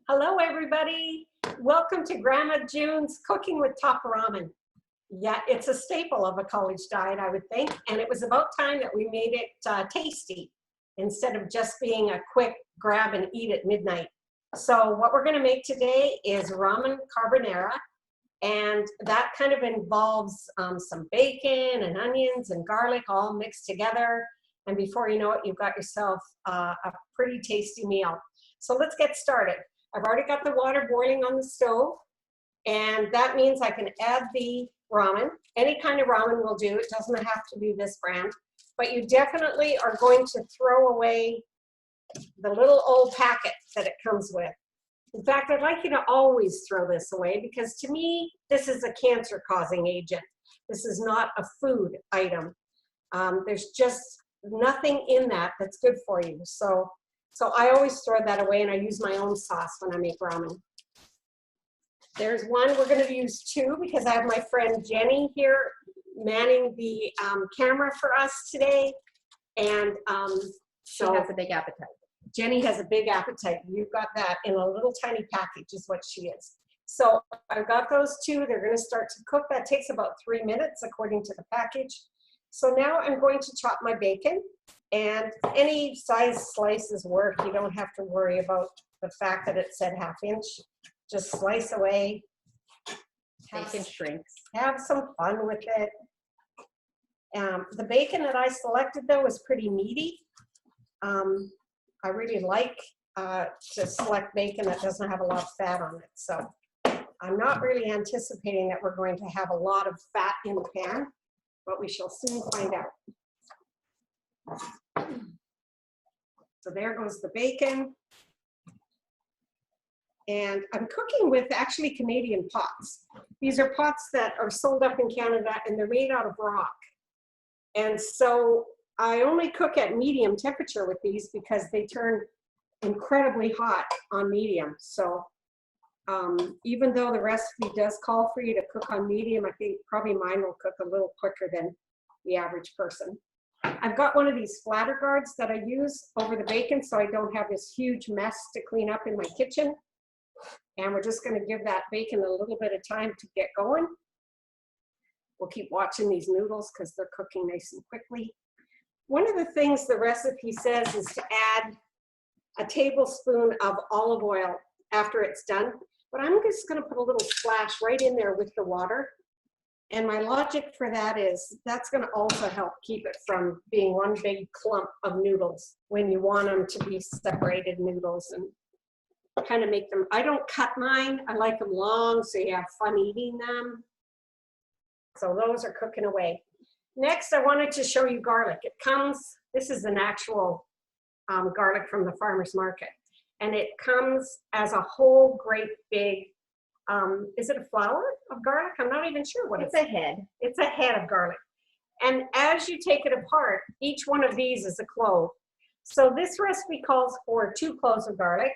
Hello, everybody. Welcome to Grandma June's Cooking with Top Ramen. Yeah, it's a staple of a college diet, I would think, and it was about time that we made it tasty instead of just being a quick grab and eat at midnight. So what we're going to make today is ramen carbonara, and that kind of involves some bacon and onions and garlic all mixed together. And before you know it, you've got yourself a pretty tasty meal. So let's get started. I've already got the water boiling on the stove, and that means I can add the ramen. Any kind of ramen will do. It doesn't have to be this brand, but you definitely are going to throw away the little old packet that it comes with. In fact, I'd like you to always throw this away because to me, this is a cancer-causing agent. This is not a food item. There's just nothing in that that's good for you. So I always throw that away, and I use my own sauce when I make ramen. There's one. We're going to use two because I have my friend Jenny here manning the camera for us today. And she has a big appetite. Jenny has a big appetite. You've got that in a little tiny package is what she is. So I've got those two. They're going to start to cook. That takes about 3 minutes according to the package. So now I'm going to chop my bacon. And any size slices work. You don't have to worry about the fact that it said 1/2 inch. Just slice away. Bacon shrinks. Have some fun with it. The bacon that I selected, though, is pretty meaty. I really like to select bacon that doesn't have a lot of fat on it. So I'm not really anticipating that we're going to have a lot of fat in the pan, but we shall soon find out. So there goes the bacon. And I'm cooking with actually Canadian pots. These are pots that are sold up in Canada, and they're made out of rock. And so I only cook at medium temperature with these because they turn incredibly hot on medium. So even though the recipe does call for you to cook on medium, I think probably mine will cook a little quicker than the average person. I've got one of these flatter guards that I use over the bacon so I don't have this huge mess to clean up in my kitchen. And we're just going to give that bacon a little bit of time to get going. We'll keep watching these noodles because they're cooking nice and quickly. One of the things the recipe says is to add a tablespoon of olive oil after it's done. But I'm just going to put a little splash right in there with the water. And my logic for that is that's going to also help keep it from being one big clump of noodles when you want them to be separated noodles and kind of make them. I don't cut mine. I like them long so you have fun eating them. So those are cooking away. Next, I wanted to show you garlic. It comes, this is an actual garlic from the farmer's market. And it comes as a whole great big, is it a flower of garlic? I'm not even sure what it's a head. It's a head of garlic. And as you take it apart, each one of these is a clove. So this recipe calls for 2 cloves of garlic.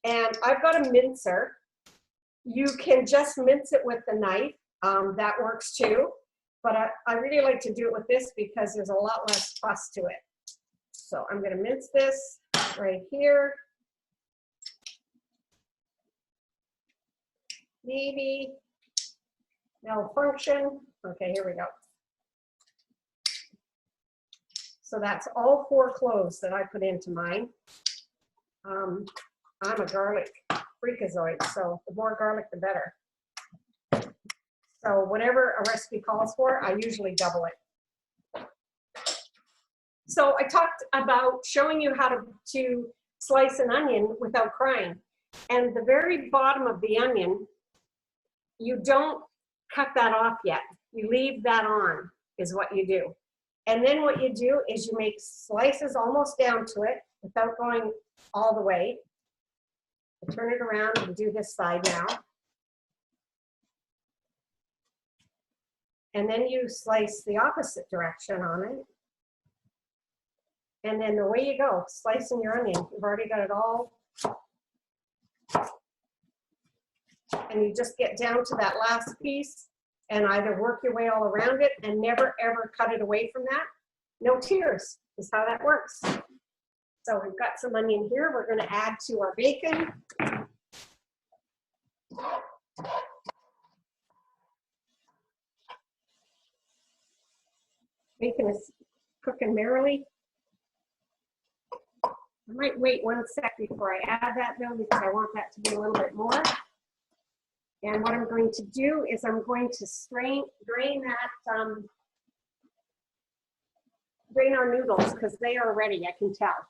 And I've got a mincer. You can just mince it with the knife. That works too. But I really like to do it with this because there's a lot less fuss to it. So I'm going to mince this right here. Maybe malfunction. Okay, here we go. So that's all 4 cloves that I put into mine. I'm a garlic freakazoid, so the more garlic, the better. So whatever a recipe calls for, I usually double it. So I talked about showing you how to slice an onion without crying. And the very bottom of the onion, you don't cut that off yet. You leave that on, is what you do. And then what you do is you make slices almost down to it without going all the way. I turn it around and do this side now. And then you slice the opposite direction on it. And then away you go, slicing your onion. You've already got it all. And you just get down to that last piece and either work your way all around it and never ever cut it away from that. No tears is how that works. So we've got some onion here we're going to add to our bacon. Bacon is cooking merrily. I might wait 1 sec before I add that though, because I want that to be a little bit more. And what I'm going to do is I'm going to drain that, drain our noodles because they are ready, I can tell.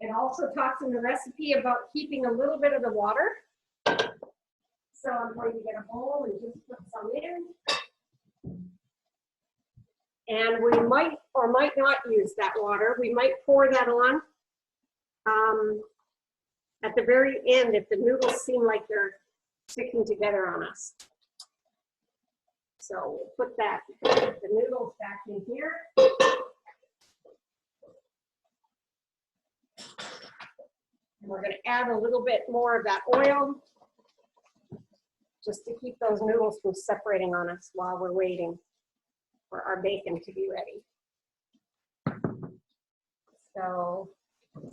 It also talks in the recipe about keeping a little bit of the water. So I'm going to get a bowl and just put some in. And we might or might not use that water. We might pour that on at the very end if the noodles seem like they're sticking together on us. So we'll put the noodles back in here. And we're going to add a little bit more of that oil just to keep those noodles from separating on us while we're waiting for our bacon to be ready. So I'm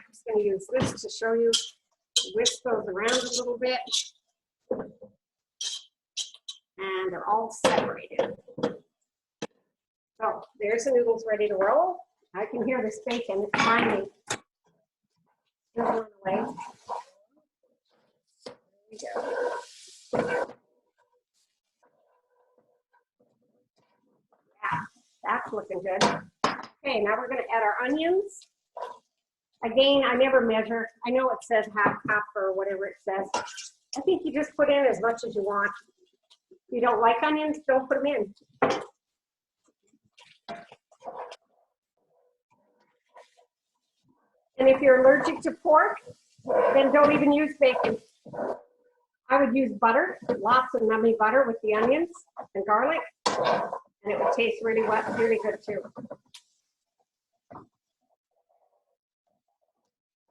just going to use this to show you, whisk those around a little bit. And they're all separated. So there's the noodles ready to roll. I can hear this bacon finally sizzling away. There we go. Yeah, that's looking good. Okay, now we're going to add our onions. Again, I never measure. I know it says half cup or whatever it says. I think you just put in as much as you want. If you don't like onions, don't put them in. And if you're allergic to pork, then don't even use bacon. I would use butter, lots of nummy butter with the onions and garlic, and it would taste really good too.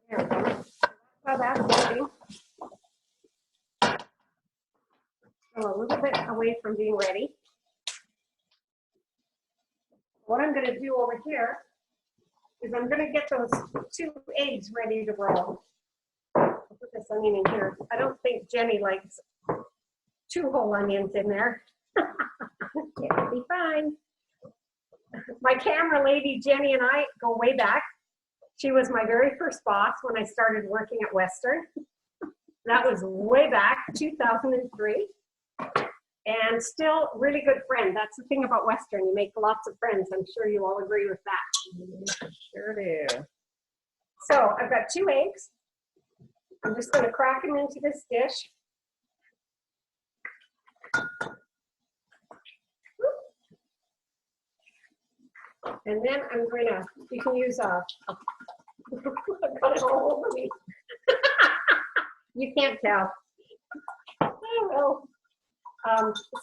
There we go. So that's working. So a little bit away from being ready. What I'm going to do over here is I'm going to get those 2 eggs ready to roll. I'll put this onion in here. I don't think Jenny likes 2 whole onions in there. It'll be fine. My camera lady, Jenny, and I go way back. She was my very first boss when I started working at Western. That was way back, 2003. And still really good friend. That's the thing about Western. You make lots of friends. I'm sure you all agree with that. Sure do. So I've got 2 eggs. I'm just going to crack them into this dish. And then I'm going to, you can use a I've got it all over me. You can't tell. Oh, well.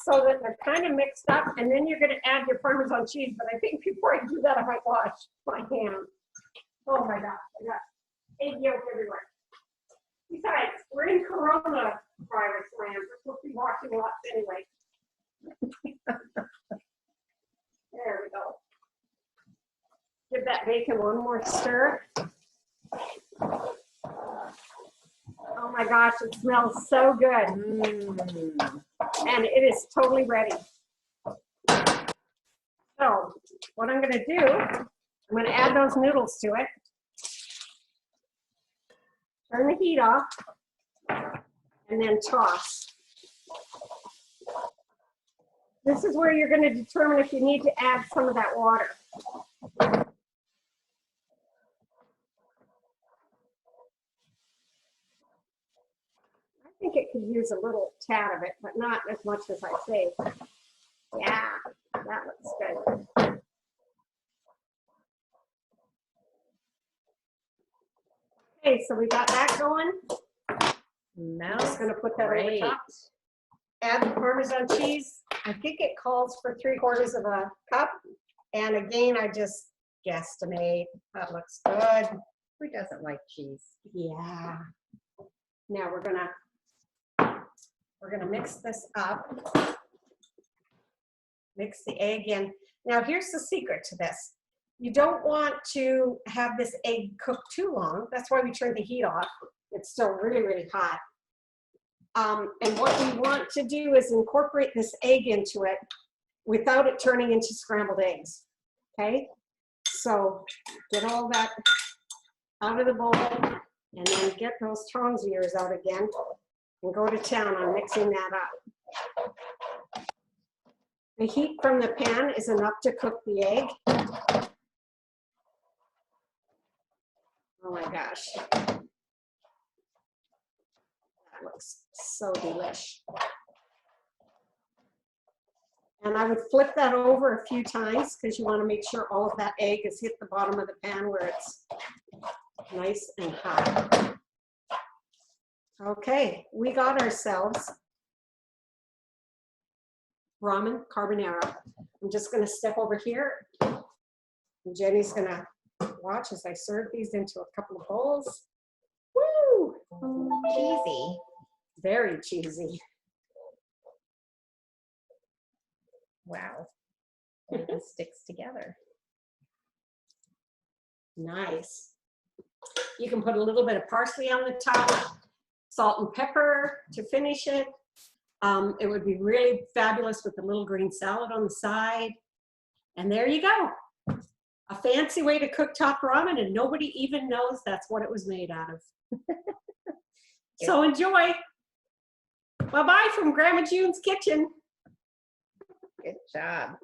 So that they're kind of mixed up, and then you're going to add your Parmesan cheese. But I think before I do that, I might wash my hands. Oh my gosh, I got egg yolk everywhere. Besides, we're in coronavirus land. We're supposed to be washing lots anyway. There we go. Give that bacon one more stir. Oh my gosh, it smells so good. And it is totally ready. So what I'm going to do, I'm going to add those noodles to it. Turn the heat off and then toss. This is where you're going to determine if you need to add some of that water. I think it could use a little tad of it, but not as much as I say. Yeah, that looks good. Okay, so we got that going. Now I'm just going to put that over top. Add the Parmesan cheese. I think it calls for 3/4 of a cup. And again, I just guesstimate. That looks good. Who doesn't like cheese? Yeah. Now we're gonna mix this up. Mix the egg in. Now here's the secret to this. You don't want to have this egg cook too long. That's why we turn the heat off. It's still really, really hot. And what we want to do is incorporate this egg into it without it turning into scrambled eggs, okay? So get all that out of the bowl and then get those tongs of yours out again and go to town on mixing that up. The heat from the pan is enough to cook the egg. Oh my gosh. That looks so delish. And I would flip that over a few times because you want to make sure all of that egg has hit the bottom of the pan where it's nice and hot. Okay, we got ourselves ramen carbonara. I'm just going to step over here. And Jenny's going to watch as I serve these into a couple of bowls. Woo! Cheesy. Very cheesy. Wow. It just sticks together. Nice. You can put a little bit of parsley on the top, salt and pepper to finish it. It would be really fabulous with a little green salad on the side. And there you go. A fancy way to cook top ramen and nobody even knows that's what it was made out of. So enjoy. Bye-bye from Grandma June's kitchen. Good job.